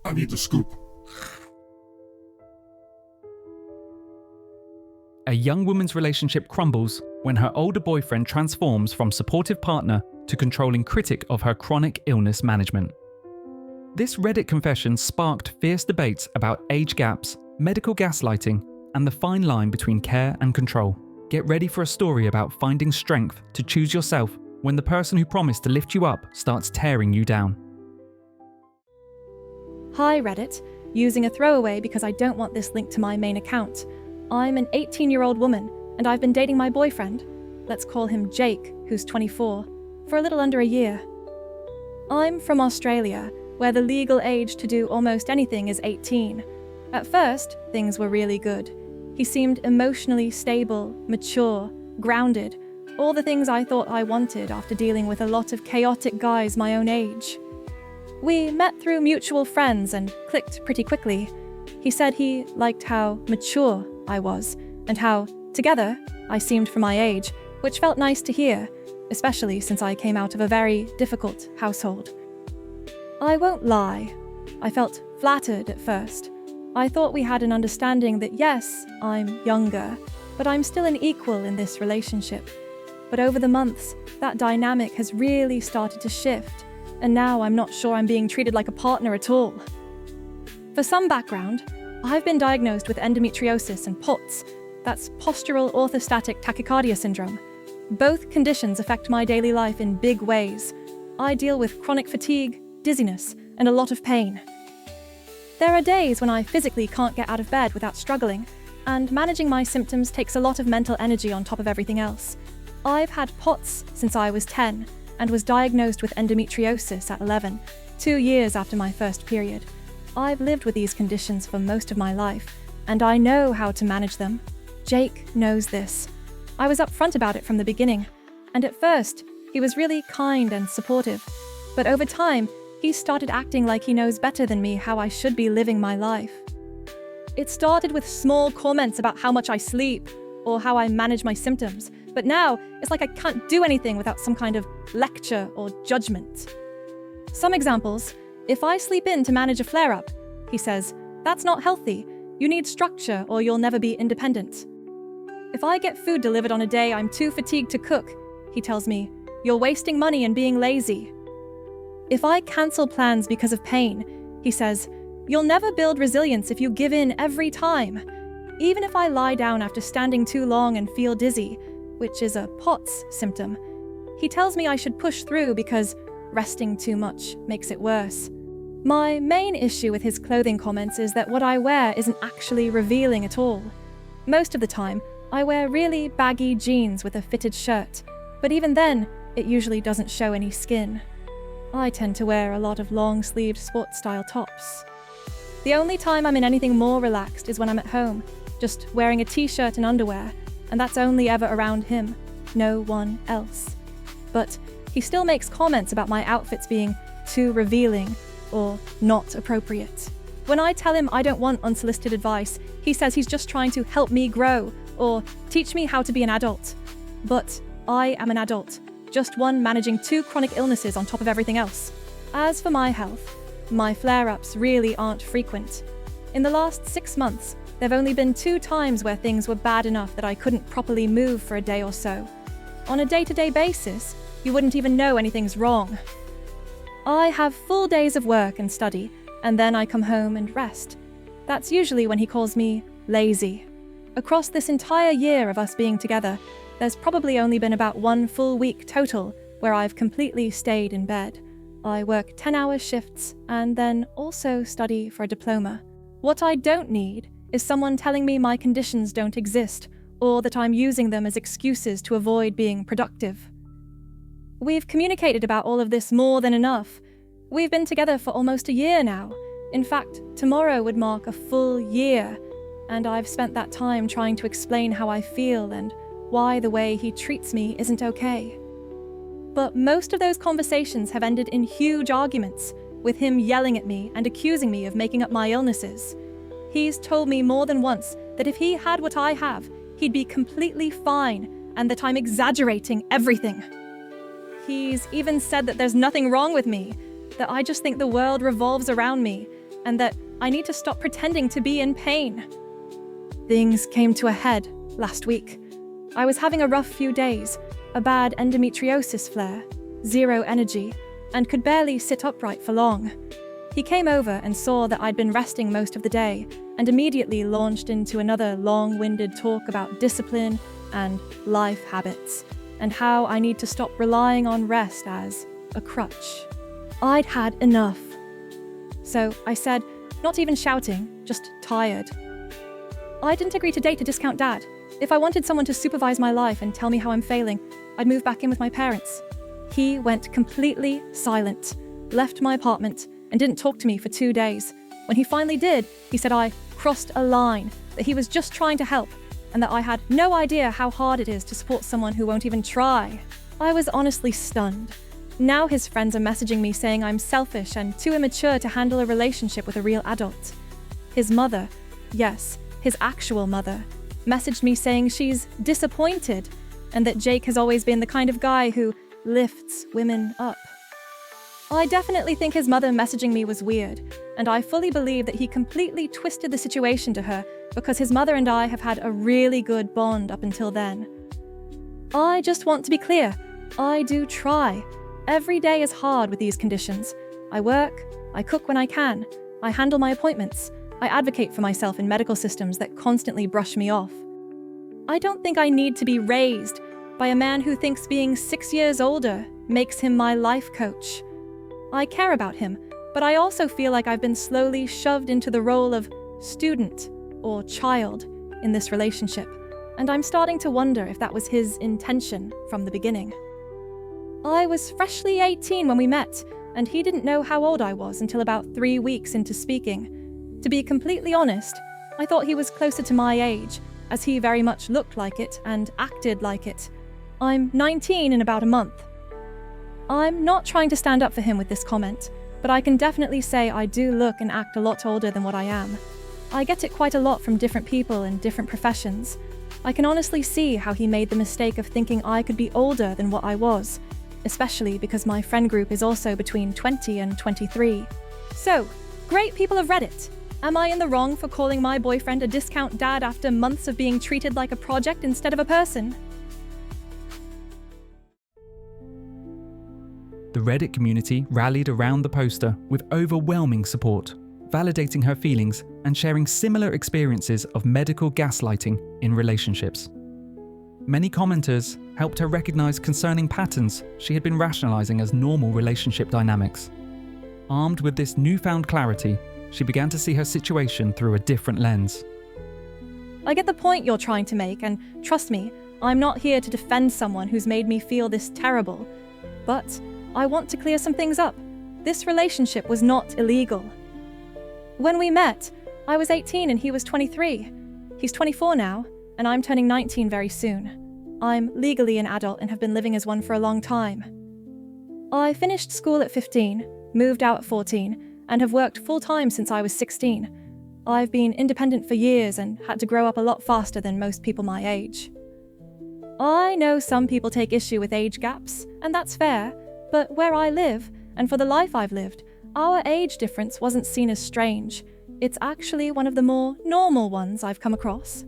I need the scoop. A young woman's relationship crumbles when her older boyfriend transforms from supportive partner to controlling critic of her chronic illness management. This Reddit confession sparked fierce debates about age gaps, medical gaslighting, and the fine line between care and control. Get ready for a story about finding strength to choose yourself when the person who promised to lift you up starts tearing you down. Hi Reddit, using a throwaway because I don't want this linked to my main account. I'm an 18-year-old woman, and I've been dating my boyfriend, let's call him Jake, who's 24, for a little under a year. I'm from Australia, where the legal age to do almost anything is 18. At first, things were really good. He seemed emotionally stable, mature, grounded, all the things I thought I wanted after dealing with a lot of chaotic guys my own age. We met through mutual friends and clicked pretty quickly. He said he liked how mature I was, and how, together, I seemed for my age, which felt nice to hear, especially since I came out of a very difficult household. I won't lie, I felt flattered at first. I thought we had an understanding that yes, I'm younger, but I'm still an equal in this relationship. But over the months, that dynamic has really started to shift, and now I'm not sure I'm being treated like a partner at all. For some background, I've been diagnosed with endometriosis and POTS, that's postural orthostatic tachycardia syndrome. Both conditions affect my daily life in big ways. I deal with chronic fatigue, dizziness, and a lot of pain. There are days when I physically can't get out of bed without struggling, and managing my symptoms takes a lot of mental energy on top of everything else. I've had POTS since I was 10, and was diagnosed with endometriosis at 11, 2 years after my first period. I've lived with these conditions for most of my life, and I know how to manage them. Jake knows this. I was upfront about it from the beginning, and at first, he was really kind and supportive. But over time, he started acting like he knows better than me how I should be living my life. It started with small comments about how much I sleep, or how I manage my symptoms, but now it's like I can't do anything without some kind of lecture or judgment. Some examples: if I sleep in to manage a flare-up, he says, "That's not healthy. You need structure or you'll never be independent." If I get food delivered on a day I'm too fatigued to cook, he tells me, "You're wasting money and being lazy." If I cancel plans because of pain, he says, "You'll never build resilience if you give in every time." Even if I lie down after standing too long and feel dizzy, which is a POTS symptom, he tells me I should push through because resting too much makes it worse. My main issue with his clothing comments is that what I wear isn't actually revealing at all. Most of the time, I wear really baggy jeans with a fitted shirt, but even then, it usually doesn't show any skin. I tend to wear a lot of long-sleeved sports-style tops. The only time I'm in anything more relaxed is when I'm at home, just wearing a t-shirt and underwear, and that's only ever around him, no one else. But he still makes comments about my outfits being too revealing or not appropriate. When I tell him I don't want unsolicited advice, he says he's just trying to help me grow or teach me how to be an adult. But I am an adult, just one managing 2 chronic illnesses on top of everything else. As for my health, my flare-ups really aren't frequent. In the last 6 months, there've only been 2 times where things were bad enough that I couldn't properly move for a day or so. On a day-to-day basis, you wouldn't even know anything's wrong. I have full days of work and study, and then I come home and rest. That's usually when he calls me lazy. Across this entire year of us being together, there's probably only been about 1 full week total where I've completely stayed in bed. I work 10-hour shifts and then also study for a diploma. What I don't need is someone telling me my conditions don't exist, or that I'm using them as excuses to avoid being productive. We've communicated about all of this more than enough. We've been together for almost a year now. In fact, tomorrow would mark a full year, and I've spent that time trying to explain how I feel and why the way he treats me isn't okay. But most of those conversations have ended in huge arguments, with him yelling at me and accusing me of making up my illnesses. He's told me more than once that if he had what I have, he'd be completely fine, and that I'm exaggerating everything. He's even said that there's nothing wrong with me, that I just think the world revolves around me, and that I need to stop pretending to be in pain. Things came to a head last week. I was having a rough few days, a bad endometriosis flare, zero energy, and could barely sit upright for long. He came over and saw that I'd been resting most of the day and immediately launched into another long-winded talk about discipline and life habits and how I need to stop relying on rest as a crutch. I'd had enough. So I said, not even shouting, just tired. I didn't agree to date a discount dad. If I wanted someone to supervise my life and tell me how I'm failing, I'd move back in with my parents. He went completely silent, left my apartment, and didn't talk to me for 2 days. When he finally did, he said I crossed a line, that he was just trying to help, and that I had no idea how hard it is to support someone who won't even try. I was honestly stunned. Now his friends are messaging me saying I'm selfish and too immature to handle a relationship with a real adult. His mother, yes, his actual mother, messaged me saying she's disappointed and that Jake has always been the kind of guy who lifts women up. I definitely think his mother messaging me was weird, and I fully believe that he completely twisted the situation to her because his mother and I have had a really good bond up until then. I just want to be clear, I do try. Every day is hard with these conditions. I work, I cook when I can, I handle my appointments, I advocate for myself in medical systems that constantly brush me off. I don't think I need to be raised by a man who thinks being 6 years older makes him my life coach. I care about him, but I also feel like I've been slowly shoved into the role of student or child in this relationship, and I'm starting to wonder if that was his intention from the beginning. I was freshly 18 when we met, and he didn't know how old I was until about 3 weeks into speaking. To be completely honest, I thought he was closer to my age, as he very much looked like it and acted like it. I'm 19 in about a month. I'm not trying to stand up for him with this comment, but I can definitely say I do look and act a lot older than what I am. I get it quite a lot from different people in different professions. I can honestly see how he made the mistake of thinking I could be older than what I was, especially because my friend group is also between 20 and 23. So, great people of Reddit! Am I in the wrong for calling my boyfriend a discount dad after months of being treated like a project instead of a person? The Reddit community rallied around the poster with overwhelming support, validating her feelings and sharing similar experiences of medical gaslighting in relationships. Many commenters helped her recognize concerning patterns she had been rationalizing as normal relationship dynamics. Armed with this newfound clarity, she began to see her situation through a different lens. I get the point you're trying to make, and trust me, I'm not here to defend someone who's made me feel this terrible. But I want to clear some things up. This relationship was not illegal. When we met, I was 18 and he was 23. He's 24 now, and I'm turning 19 very soon. I'm legally an adult and have been living as one for a long time. I finished school at 15, moved out at 14, and have worked full-time since I was 16. I've been independent for years and had to grow up a lot faster than most people my age. I know some people take issue with age gaps, and that's fair, but where I live, and for the life I've lived, our age difference wasn't seen as strange. It's actually one of the more normal ones I've come across.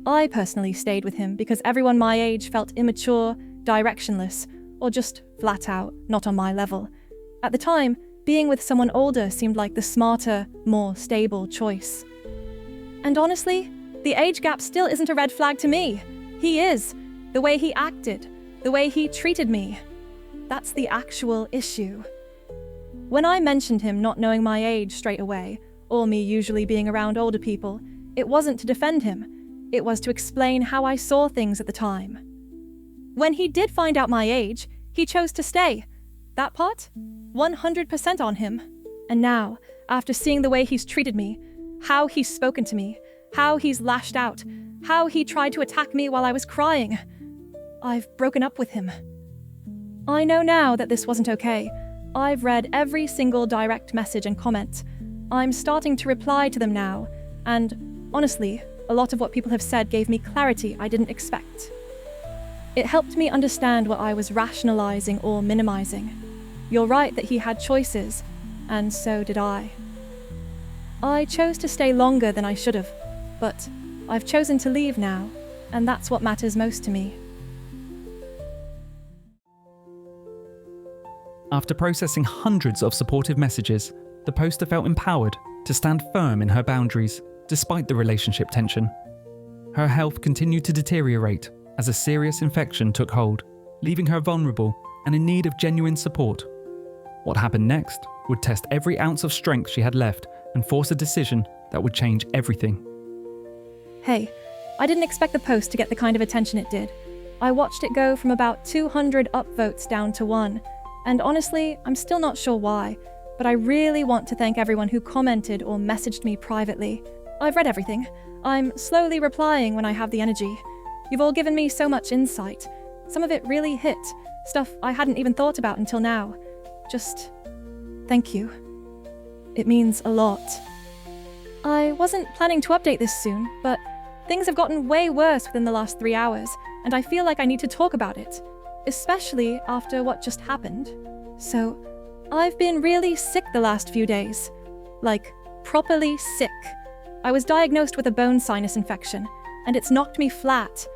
I personally stayed with him because everyone my age felt immature, directionless, or just flat out not on my level. At the time, being with someone older seemed like the smarter, more stable choice. And honestly, the age gap still isn't a red flag to me. He is. The way he acted, the way he treated me. That's the actual issue. When I mentioned him not knowing my age straight away, or me usually being around older people, it wasn't to defend him. It was to explain how I saw things at the time. When he did find out my age, he chose to stay. That part? 100% on him. And now, after seeing the way he's treated me, how he's spoken to me, how he's lashed out, how he tried to attack me while I was crying, I've broken up with him. I know now that this wasn't okay. I've read every single direct message and comment. I'm starting to reply to them now, and honestly, a lot of what people have said gave me clarity I didn't expect. It helped me understand what I was rationalizing or minimizing. You're right that he had choices, and so did I. I chose to stay longer than I should have, but I've chosen to leave now, and that's what matters most to me. After processing hundreds of supportive messages, the poster felt empowered to stand firm in her boundaries despite the relationship tension. Her health continued to deteriorate as a serious infection took hold, leaving her vulnerable and in need of genuine support. What happened next would test every ounce of strength she had left and force a decision that would change everything. Hey, I didn't expect the post to get the kind of attention it did. I watched it go from about 200 upvotes down to 1, and honestly, I'm still not sure why, but I really want to thank everyone who commented or messaged me privately. I've read everything. I'm slowly replying when I have the energy. You've all given me so much insight. Some of it really hit, stuff I hadn't even thought about until now. Just thank you. It means a lot. I wasn't planning to update this soon, but things have gotten way worse within the last 3 hours, and I feel like I need to talk about it, especially after what just happened. So, I've been really sick the last few days. Like, properly sick. I was diagnosed with a bone sinus infection, and it's knocked me flat.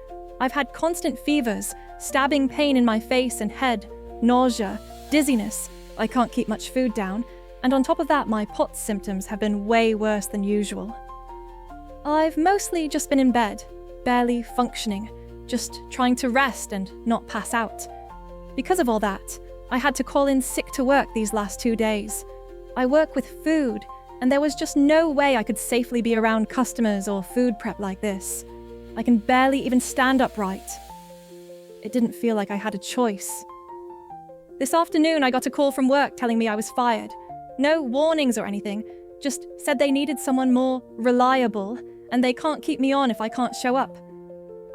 I've had constant fevers, stabbing pain in my face and head, nausea, dizziness. I can't keep much food down, and on top of that, my POTS symptoms have been way worse than usual. I've mostly just been in bed, barely functioning, just trying to rest and not pass out. Because of all that, I had to call in sick to work these last 2 days. I work with food, and there was just no way I could safely be around customers or food prep like this. I can barely even stand upright. It didn't feel like I had a choice. This afternoon, I got a call from work telling me I was fired. No warnings or anything, just said they needed someone more reliable, and they can't keep me on if I can't show up.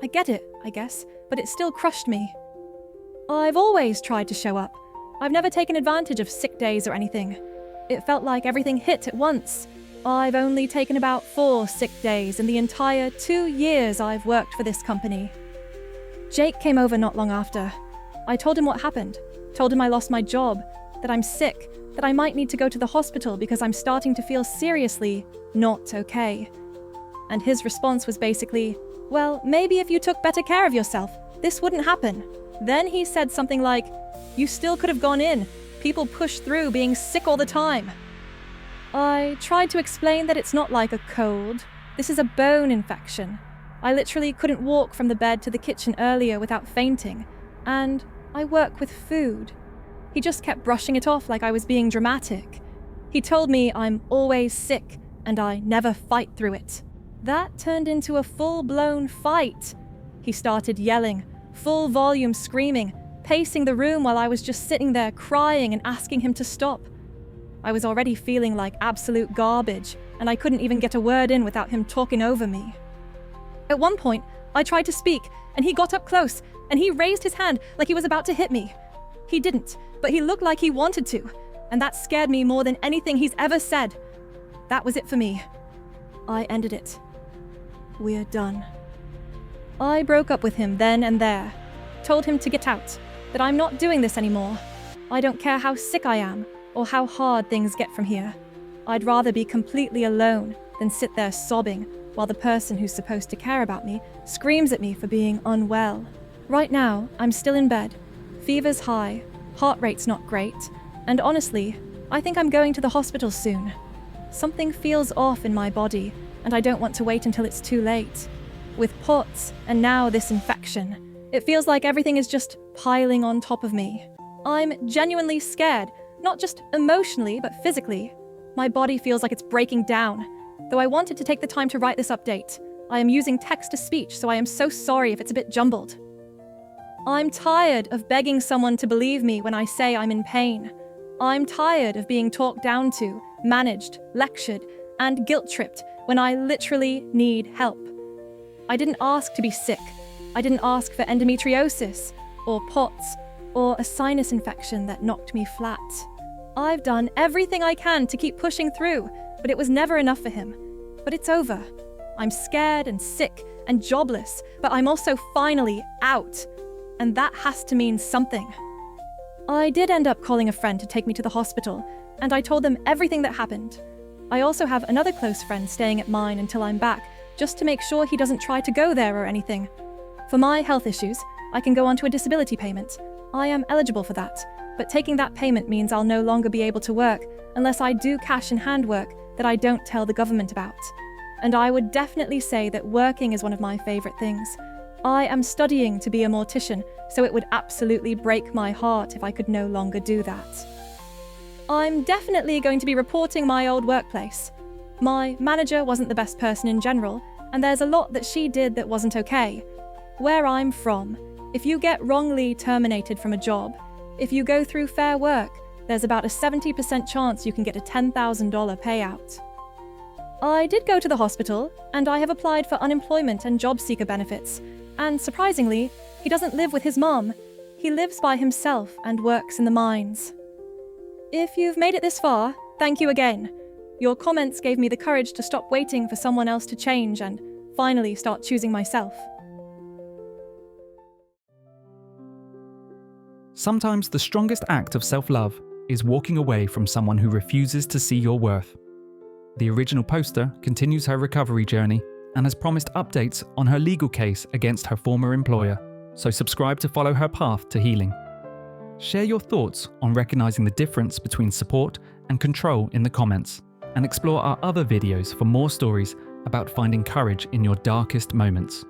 I get it, I guess, but it still crushed me. I've always tried to show up. I've never taken advantage of sick days or anything. It felt like everything hit at once. I've only taken about 4 sick days in the entire 2 years I've worked for this company. Jake came over not long after. I told him what happened, told him I lost my job, that I'm sick, that I might need to go to the hospital because I'm starting to feel seriously not okay. And his response was basically, well, maybe if you took better care of yourself, this wouldn't happen. Then he said something like, you still could have gone in. People push through being sick all the time. I tried to explain that it's not like a cold. This is a bone infection. I literally couldn't walk from the bed to the kitchen earlier without fainting. And I work with food. He just kept brushing it off like I was being dramatic. He told me I'm always sick and I never fight through it. That turned into a full-blown fight. He started yelling, full volume screaming, pacing the room while I was just sitting there crying and asking him to stop. I was already feeling like absolute garbage, and I couldn't even get a word in without him talking over me. At one point, I tried to speak, and he got up close, and he raised his hand like he was about to hit me. He didn't, but he looked like he wanted to, and that scared me more than anything he's ever said. That was it for me. I ended it. We're done. I broke up with him then and there, told him to get out, that I'm not doing this anymore. I don't care how sick I am or how hard things get from here. I'd rather be completely alone than sit there sobbing while the person who's supposed to care about me screams at me for being unwell. Right now, I'm still in bed. Fever's high, heart rate's not great, and honestly, I think I'm going to the hospital soon. Something feels off in my body, and I don't want to wait until it's too late. With POTS, and now this infection, it feels like everything is just piling on top of me. I'm genuinely scared, not just emotionally, but physically. My body feels like it's breaking down. Though I wanted to take the time to write this update, I am using text-to-speech, so I am so sorry if it's a bit jumbled. I'm tired of begging someone to believe me when I say I'm in pain. I'm tired of being talked down to, managed, lectured, and guilt-tripped when I literally need help. I didn't ask to be sick. I didn't ask for endometriosis, or POTS, or a sinus infection that knocked me flat. I've done everything I can to keep pushing through, but it was never enough for him. But it's over. I'm scared and sick and jobless, but I'm also finally out. And that has to mean something. I did end up calling a friend to take me to the hospital, and I told them everything that happened. I also have another close friend staying at mine until I'm back, just to make sure he doesn't try to go there or anything. For my health issues, I can go onto a disability payment. I am eligible for that, but taking that payment means I'll no longer be able to work unless I do cash in hand work that I don't tell the government about. And I would definitely say that working is one of my favourite things. I am studying to be a mortician, so it would absolutely break my heart if I could no longer do that. I'm definitely going to be reporting my old workplace. My manager wasn't the best person in general, and there's a lot that she did that wasn't okay. Where I'm from, if you get wrongly terminated from a job, if you go through Fair Work, there's about a 70% chance you can get a $10,000 payout. I did go to the hospital, and I have applied for unemployment and job seeker benefits, and surprisingly, he doesn't live with his mom. He lives by himself and works in the mines. If you've made it this far, thank you again. Your comments gave me the courage to stop waiting for someone else to change and finally start choosing myself. Sometimes the strongest act of self-love is walking away from someone who refuses to see your worth. The original poster continues her recovery journey and has promised updates on her legal case against her former employer, so subscribe to follow her path to healing. Share your thoughts on recognizing the difference between support and control in the comments, and explore our other videos for more stories about finding courage in your darkest moments.